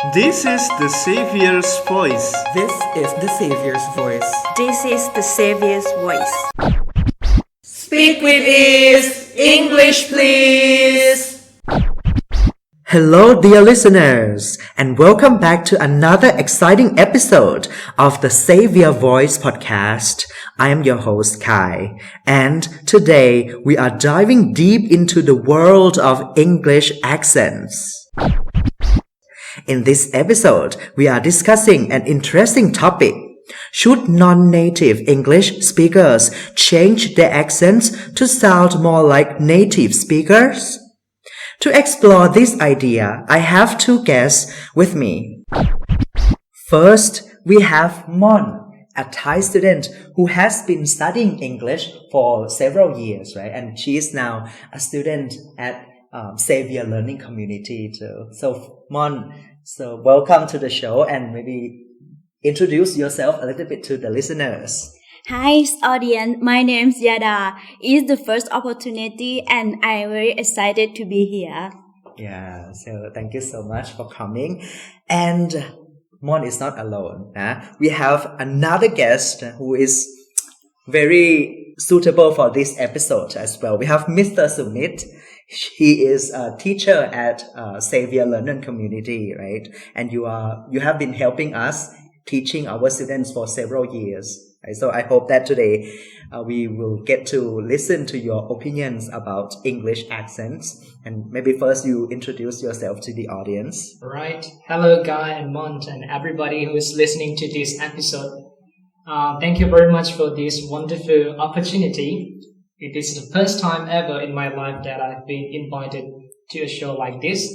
This is the Xavier's voice. This is the Savior's voice. This is the Xavier's voice. Speak with ease. English, please. Hello, dear listeners, and welcome back to another exciting episode of the Xavier Voice podcast. I am your host, Kai, and today we are diving deep into the world of English accents. In this episode, we are discussing an interesting topic. Should non-native English speakers change their accents to sound more like native speakers? To explore this idea, I have two guests with me. First, we have Mon, a Thai student who has been studying English for several years, right? And she is now a student at Xavier Learning Community too. So, Mon, welcome to the show and maybe introduce yourself a little bit to the listeners. Hi audience, my name is Yada. It's the first opportunity and I'm very excited to be here. Yeah, so thank you so much for coming. And Mon is not alone. We have another guest who is very suitable for this episode as well. We have Mr. Sumit. He is a teacher at Xavier Learning Community, right? And you have been helping us teaching our students for several years. Right? So I hope that today we will get to listen to your opinions about English accents. And maybe first you introduce yourself to the audience. Right. Hello, Guy and Mont and everybody who is listening to this episode. Thank you very much for this wonderful opportunity. It is the first time ever in my life that I've been invited to a show like this.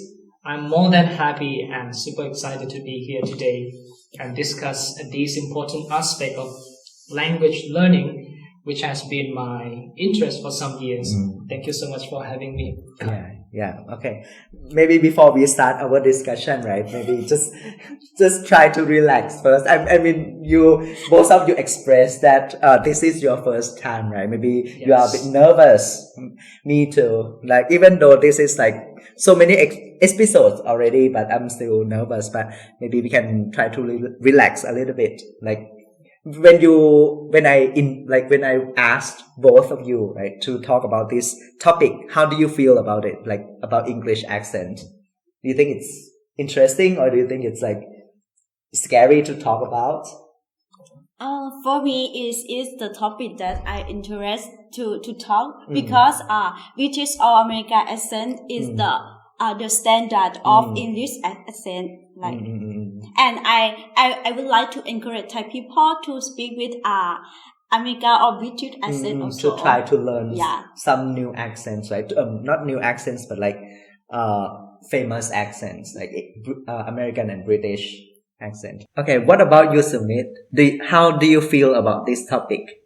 I'm more than happy and super excited to be here today and discuss this important aspect of language learning, which has been my interest for some years. Thank you so much for having me. Yeah. Okay. Maybe before we start our discussion, right? Maybe just try to relax first. I mean, both of you expressed that this is your first time, right? Maybe you are a bit nervous. Me too. Like even though this is like so many episodes already, but I'm still nervous. But maybe we can try to relax a little bit. Like when I asked both of you, right, to talk about this topic, how do you feel about it? Like about English accent? Do you think it's interesting or do you think it's like scary to talk about? For me, is the topic that I interest to talk because British or American accent is the standard of English accent. Like, and I would like to encourage Thai people to speak with American or British accent also. To try to learn some new accents, right? Not new accents, but like famous accents, like American and British accent. Okay, what about you, Sumit? How do you feel about this topic?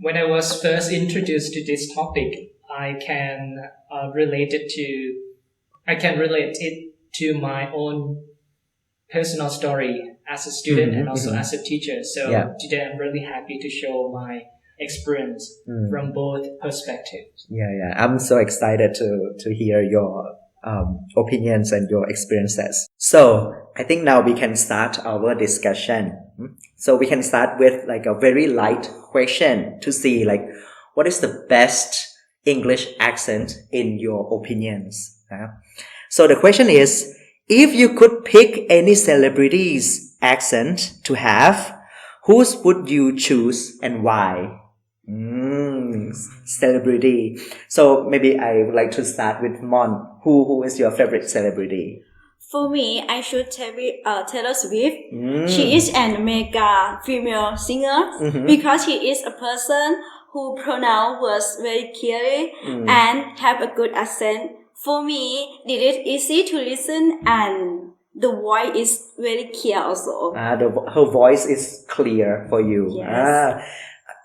When I was first introduced to this topic, I can relate it to my own personal story as a student and also as a teacher. So today I'm really happy to show my experience from both perspectives. Yeah. I'm so excited to hear your opinions and your experiences. So I think now we can start our discussion. So we can start with like a very light question to see like what is the best English accent in your opinions. So the question is, if you could pick any celebrity's accent to have, whose would you choose and why? Celebrity. So maybe I would like to start with Mon. Who is your favorite celebrity? For me, I should Taylor Swift. She is an American female singer because she is a person who pronounce words very clearly and have a good accent. For me, it is easy to listen and the voice is very clear also. Her voice is clear for you. Yes.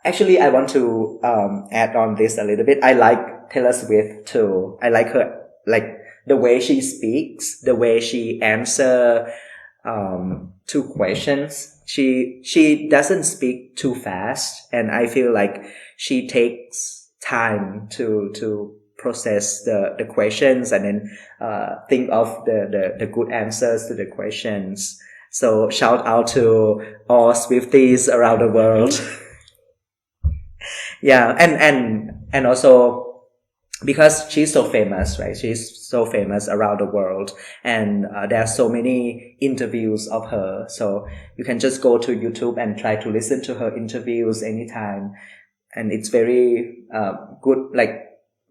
Actually, I want to add on this a little bit. I like Taylor Swift too. I like her, like the way she speaks, the way she answer to questions. She doesn't speak too fast, and I feel like she takes time to process the questions and then think of the good answers to the questions. So shout out to all Swifties around the world. Yeah, and also because she's so famous, right? She's so famous around the world, and there are so many interviews of her. So you can just go to YouTube and try to listen to her interviews anytime, and it's very good. Like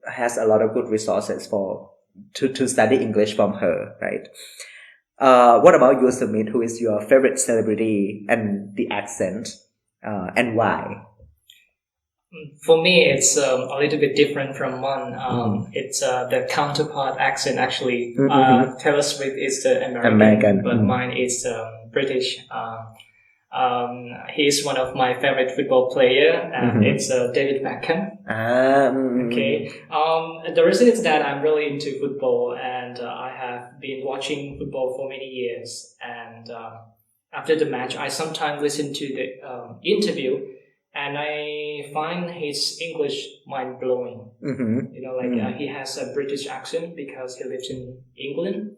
has a lot of good resources to study English from her, right? What about you, Sumit? Who is your favorite celebrity and the accent, and why? For me, it's a little bit different from Mon. It's the counterpart accent actually. Taylor Swift is the American. But mine is British. He is one of my favorite football player, and it's David Beckham. Okay. The reason is that I'm really into football, and I have been watching football for many years. And after the match, I sometimes listen to the interview. And I find his English mind-blowing. He has a British accent because he lives in England.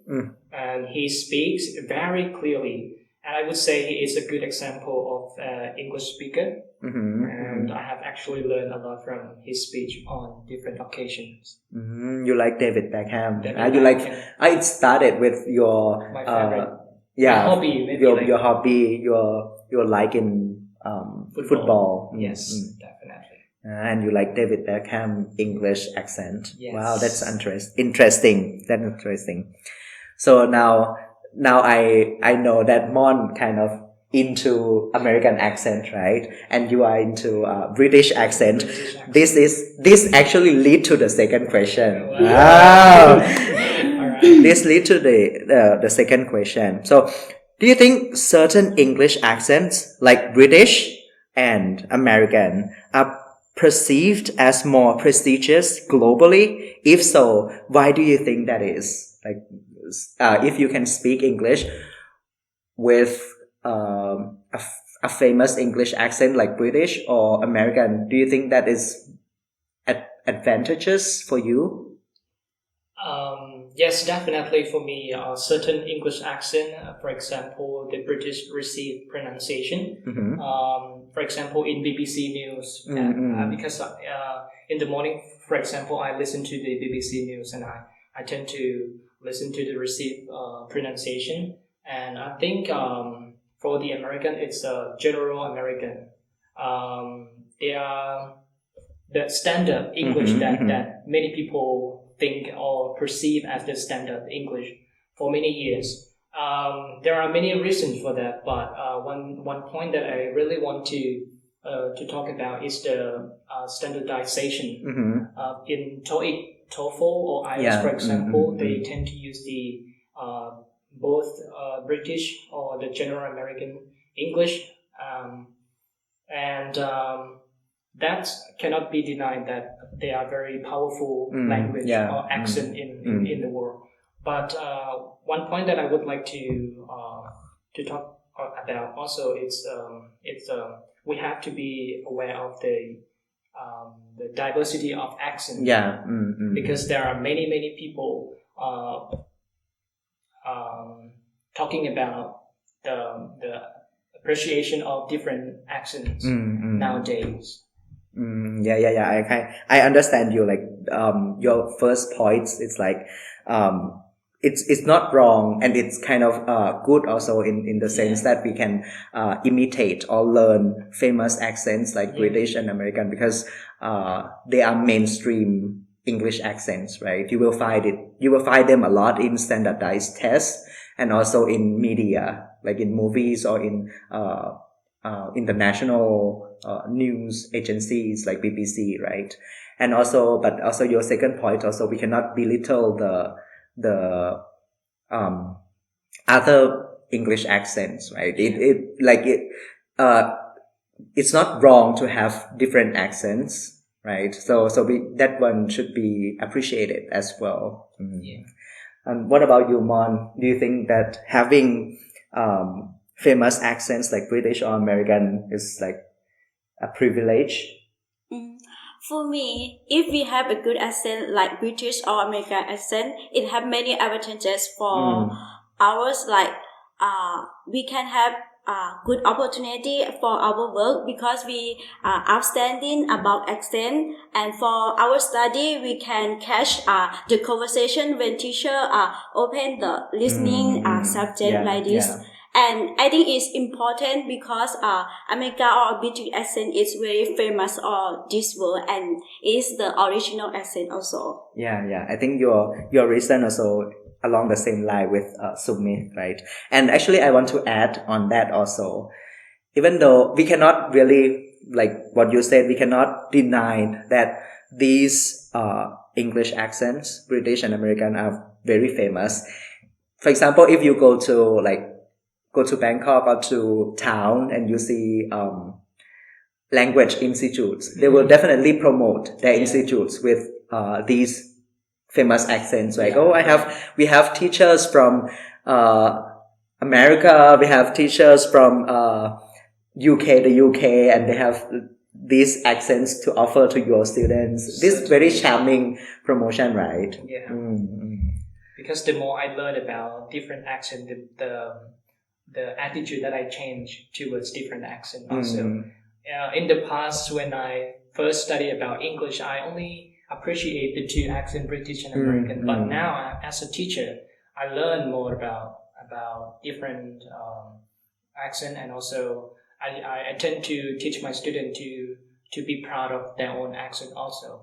And he speaks very clearly. And I would say he is a good example of English speaker. And I have actually learned a lot from his speech on different occasions. You like David Beckham. Beckham. It started with your... My favorite. My hobby. Maybe your hobby, your like in... football. Yes, definitely. And you like David Beckham English accent. Yes. Wow, that's interesting. That's interesting. So now I know that Mon kind of into American accent, right? And you are into British accent. This actually lead to the second question. Wow. All right. This lead to the second question. So, do you think certain English accents, like British and American, are perceived as more prestigious globally? If so, why do you think that is? Like, if you can speak English with a famous English accent like British or American, do you think that is advantageous for you? Yes, definitely for me. Certain English accent, for example, the British received pronunciation. For example, in BBC News, because in the morning, for example, I listen to the BBC News and I tend to listen to the received pronunciation. And I think for the American, it's general American. They are the standard English that many people think or perceive as the standard English for many years. There are many reasons for that, but one point that I really want to talk about is the standardization. In TOEIC, TOEFL, or IELTS, for example, they tend to use the both British or the general American English, and that cannot be denied that they are very powerful language or accent in the world. But one point that I would like to talk about also is we have to be aware of the diversity of accent. Because there are many people talking about the appreciation of different accents nowadays. I understand you. Like your first points, it's like it's not wrong, and it's kind of good also in the sense that we can imitate or learn famous accents like British and American, because they are mainstream English accents, right? You will find them a lot in standardized tests and also in media, like in movies or in international news agencies like BBC, right? And also, but also your second point, also we cannot belittle the other English accents, right? It's not wrong to have different accents, right? So that one should be appreciated as well. And what about you, Mon? Do you think that having famous accents like British or American is like a privilege? For me, if we have a good accent like British or American accent, it have many advantages for ours. Like, we can have good opportunity for our work because we are outstanding about accent, and for our study, we can catch the conversation when teacher open the listening subject like this. Yeah. And I think it's important because America or British accent is very famous all this world, and is the original accent also. Yeah. I think your reason also along the same line with Sumit, right? And actually, I want to add on that also. Even though we cannot really, like what you said, we cannot deny that these English accents, British and American, are very famous. For example, if you go to Bangkok or to town and you see language institutes, they will definitely promote their institutes with these famous accents. Like, we have teachers from America, we have teachers from the UK, and they have these accents to offer to your students. This very charming promotion, right? Yeah. Because the more I learn about different accent, the attitude that I change towards different accent also. In the past, when I first studied about English, I only appreciate the two accents, British and American. But now, as a teacher, I learn more about different accent, and also I tend to teach my students to be proud of their own accent also.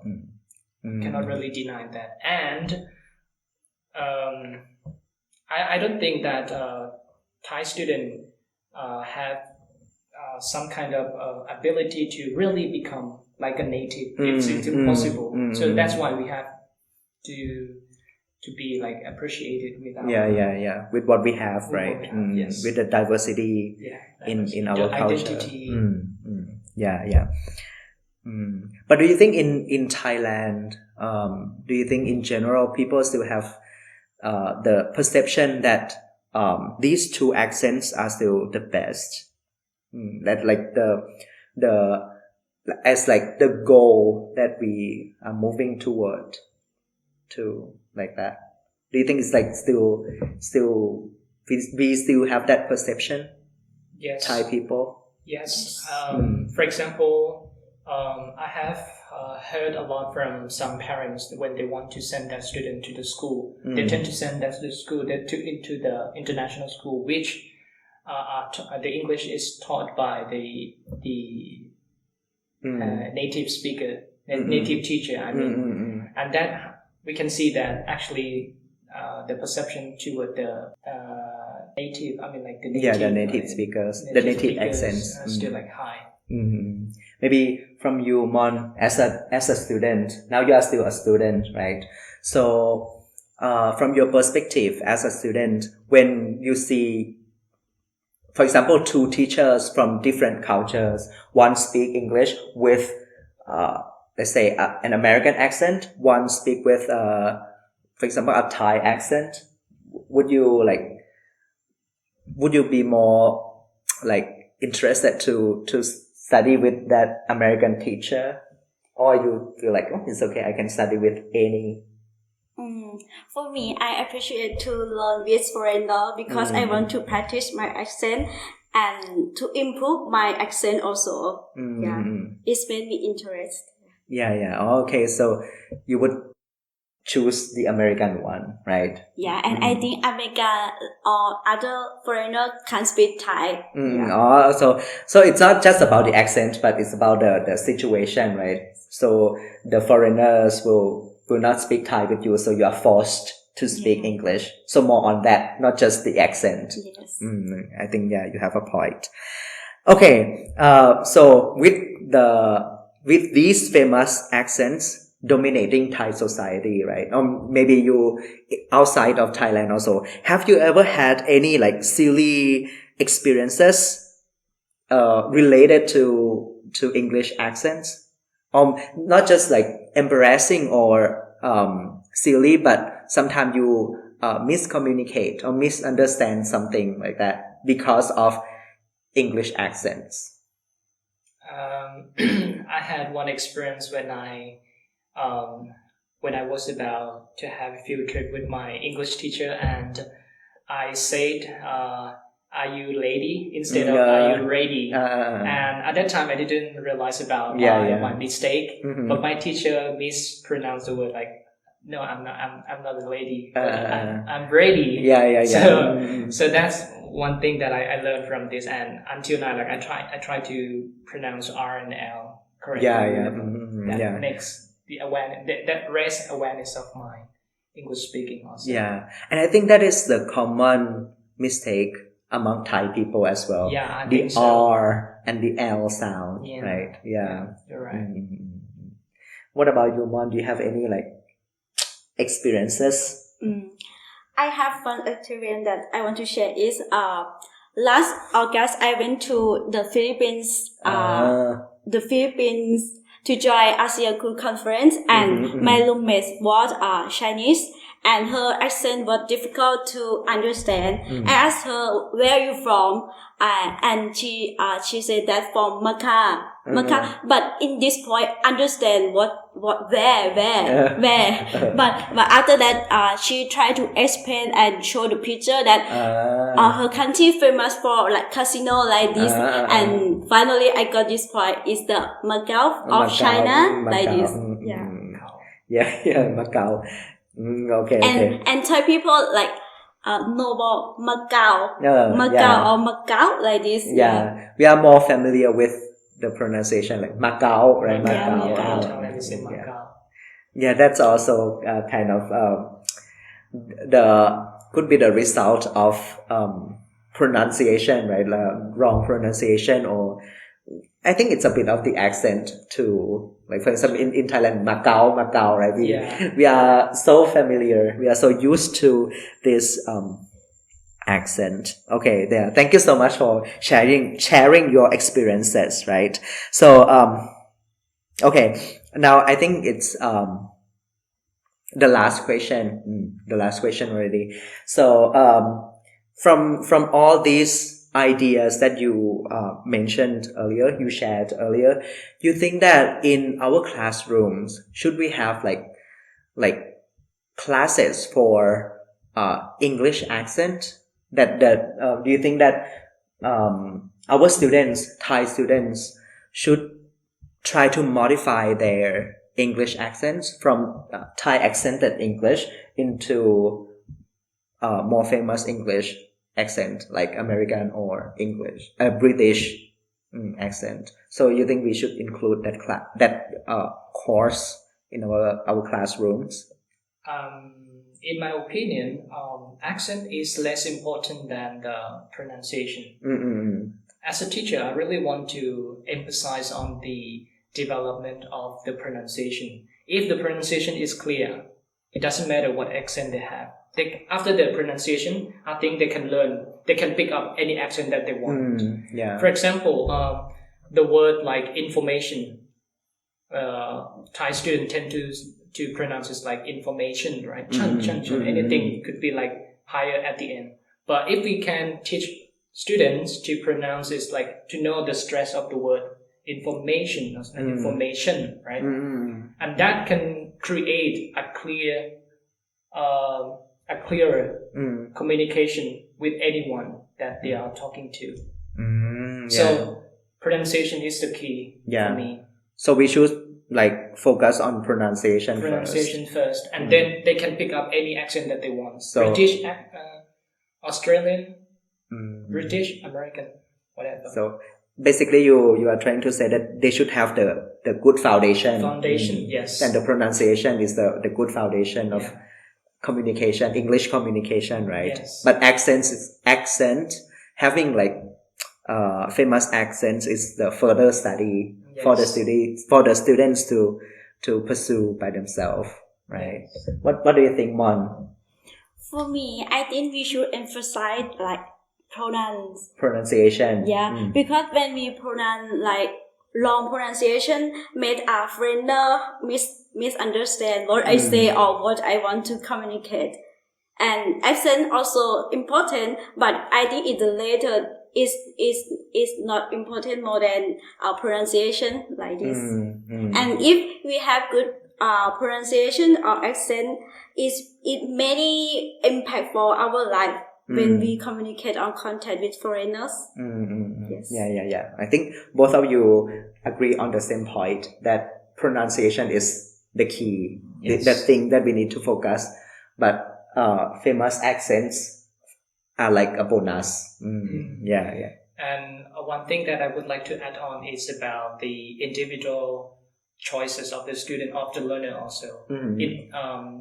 Cannot really deny that. And I don't think that Thai students have some kind of ability to really become like a native. It's impossible. So that's why we have to be like appreciated with our with what we have, right? Yes. With the diversity in our culture. Identity. But do you think in Thailand, do you think in general people still have the perception that these two accents are still the best? That like the as like the goal that we are moving toward to, like that. Do you think it's like still we still have that perception? Yes. Thai people? Yes. For example, I have heard a lot from some parents when they want to send their student to the school. They tend to send them to the school into the international school, which the English is taught by the native speaker, native teacher. I mean, and that we can see that actually the perception toward the native. I mean, like the native speakers, the native accents, are still like high. Maybe from you, Mon, as a student, now you are still a student, right? So, from your perspective as a student, when you see, for example, two teachers from different cultures, one speak English with, let's say, an American accent, one speak with, for example, a Thai accent, would you be more like interested to study with that American teacher, or you feel like, it's okay, I can study with any? For me, I appreciate to learn with foreigner because I want to practice my accent and to improve my accent also. It's made me interested. Okay, so you would choose the American one, right? And I think America or other foreigner can speak Thai. So it's not just about the accent, but it's about the situation, right? So the foreigners will not speak Thai with you, so you are forced to speak English. So more on that, not just the accent. Yes. I think you have a point. Okay, so with these famous accents dominating Thai society, right? Maybe you outside of Thailand also. Have you ever had any like silly experiences related to English accents? Not just like embarrassing or silly, but sometimes you miscommunicate or misunderstand something like that because of English accents. I had one experience when I was about to have a field trip with my English teacher, and I said, "Are you lady?" instead of "Are you ready?" And at that time, I didn't realize about my mistake. Mhm. But my teacher mispronounced the word like, "No, I'm not. I'm not a lady. But I'm ready." Yeah. So that's one thing that I learned from this, and until now, like I try to pronounce R and L correctly. That makes the awareness that raise awareness of my English speaking also. Yeah, and I think that is the common mistake among Thai people as well. Yeah, I the think so. R and the L sound, Yeah. right? Yeah. You're right. What about you, Mon? Do you have any like experiences? I have fun experience that I want to share is last August I went to the Philippines to join ASEAN Cool Conference, and my roommate was Chinese, and her accent was difficult to understand. I asked her, "Where are you from?" And she said that from Macau. But in this point, understand where. But after that, she tried to explain and show the picture that her country famous for like casino like this. And finally, I got this point. Is the Macau of China like this. Yeah, Macau. Okay. And Thai people like know about Macau, or Macau like this. Yeah, we are more familiar with the pronunciation like Macau, right? Macau. Yeah, that's also kind of could be the result of pronunciation, right? Wrong pronunciation, or I think it's a bit of the accent too. Like for example, in Thailand, Macau, right? We are so familiar. We are so used to this accent. Okay, there. Thank you so much for sharing your experiences, right? So, okay. Now I think it's the last question. The last question already. So, from all these ideas that you mentioned earlier, you shared earlier, you think that in our classrooms should we have like classes for English accent? That do you think that our students, Thai students, should try to modify their English accents from Thai accented English into more famous English accent like American or English, British accent? So you think we should include that course in our classrooms? In my opinion, accent is less important than the pronunciation. As a teacher, I really want to emphasize on the development of the pronunciation. If the pronunciation is clear, it doesn't matter what accent they have. After the pronunciation, I think they can pick up any accent that they want. For example, the word like information, Thai students tend to pronounce it like information, right? Anything could be like higher at the end. But if we can teach students to pronounce it like to know the stress of the word information, information, right? And that can create a clearer communication with anyone that they are talking to. So pronunciation is the key for me. So we should like focus on pronunciation first, and then they can pick up any accent that they want. So, British, Australian, British, American, whatever. So basically you are trying to say that they should have the good foundation. Yes. And the pronunciation is the good foundation of communication, English communication, right? Yes. But accent, having like famous accents is the further study for the students to pursue by themselves, right? What do you think, Mon? For me, I think we should emphasize like pronunciation. Because when we pronounce like long pronunciation, made a foreigner misunderstand what I say or what I want to communicate. And accent also important, but I think it's later is not important more than pronunciation like this. And if we have good pronunciation or accent, it many impact for our life when we communicate or contact with foreigners. Yes. Yeah. I think both of you agree on the same point that pronunciation is the key, the thing that we need to focus. But famous accents are like a bonus. Yeah. And one thing that I would like to add on is about the individual choices of the student, of the learner also. In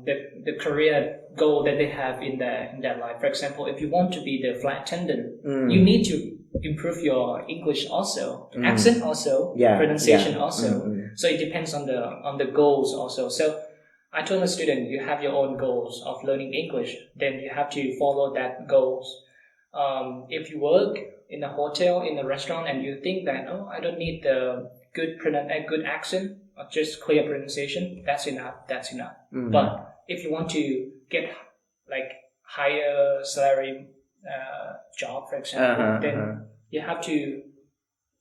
the career goal that they have in their life. For example, if you want to be the flight attendant, you need to improve your English also, accent also, pronunciation also. So it depends on the goals also. So I told the student, you have your own goals of learning English, then you have to follow that goals. If you work in a hotel, in a restaurant, and you think that, I don't need the good accent or just clear pronunciation, that's enough. But if you want to get like higher salary job, for example, then you have to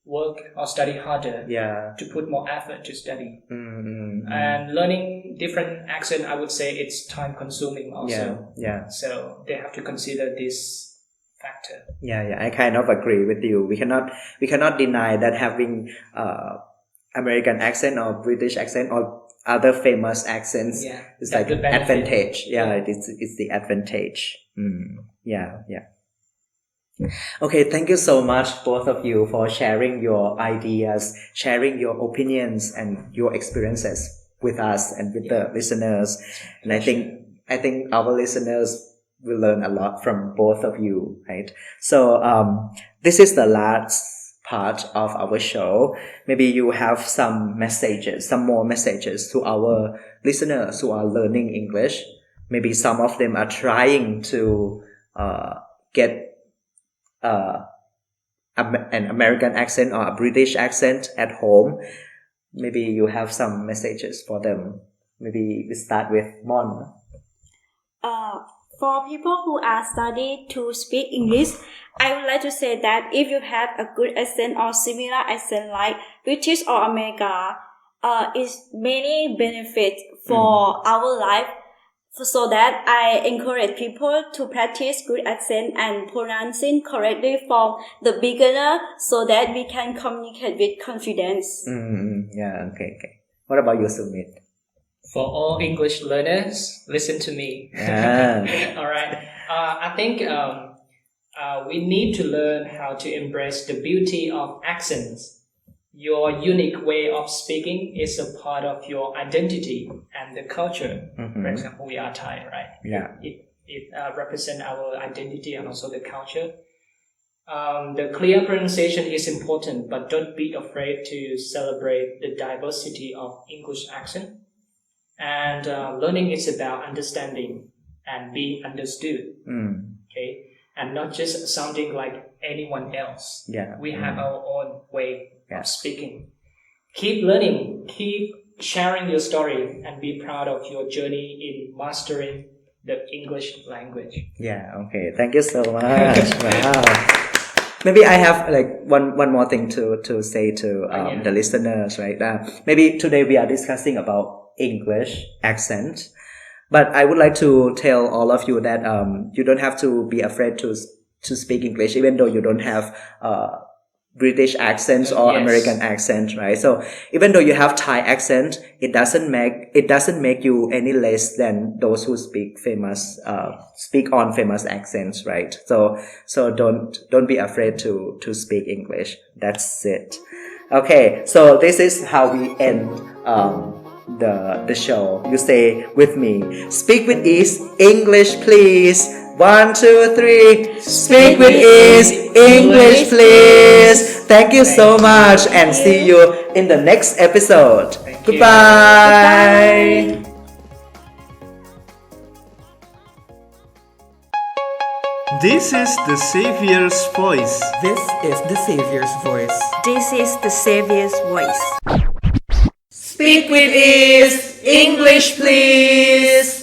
work or study harder to put more effort to study. And learning different accent, I would say it's time consuming also. So they have to consider this factor. I kind of agree with you. We cannot deny that having American accent or British accent or other famous accents is like advantage. It's the advantage. Okay, thank you so much, both of you, for sharing your ideas, sharing your opinions and your experiences with us and with the listeners. And I think our listeners will learn a lot from both of you, right? So this is the last part of our show. Maybe you have some more messages to our listeners who are learning English. Maybe some of them are trying to get an American accent or a British accent at home. Maybe you have some messages for them. Maybe we start with Mon. For people who are studying to speak English, I would like to say that if you have a good accent or similar accent like British or America, it's many benefits for our life. So that I encourage people to practice good accent and pronouncing correctly from the beginner so that we can communicate with confidence. Okay. What about you, Sumit? For all English learners, listen to me. All right. I think we need to learn how to embrace the beauty of accents. Your unique way of speaking is a part of your identity and the culture. For example, we are Thai, right? It represents our identity and also the culture. The clear pronunciation is important, but don't be afraid to celebrate the diversity of English accent. And learning is about understanding and being understood. Okay, and not just sounding like anyone else. We have our own way of speaking. Keep learning, keep sharing your story, and be proud of your journey in mastering the English language. Okay. Thank you so much. Wow. Maybe I have like one more thing to say to the listeners, right? Maybe today we are discussing about English accent, but I would like to tell all of you that you don't have to be afraid to speak English, even though you don't have British accents or American accent, right? So even though you have Thai accent, it doesn't make you any less than those who speak on famous accents, right? So don't be afraid to speak English. That's it. Okay, so this is how we end the show. You say with me, speak with ease, English please. 1, 2, 3. Speak with ease, English please. Thank you so much and see you in the next episode. Goodbye. This is the Xavier's voice. This is the Savior's voice. This is the Xavier's voice. Speak with ease, English please.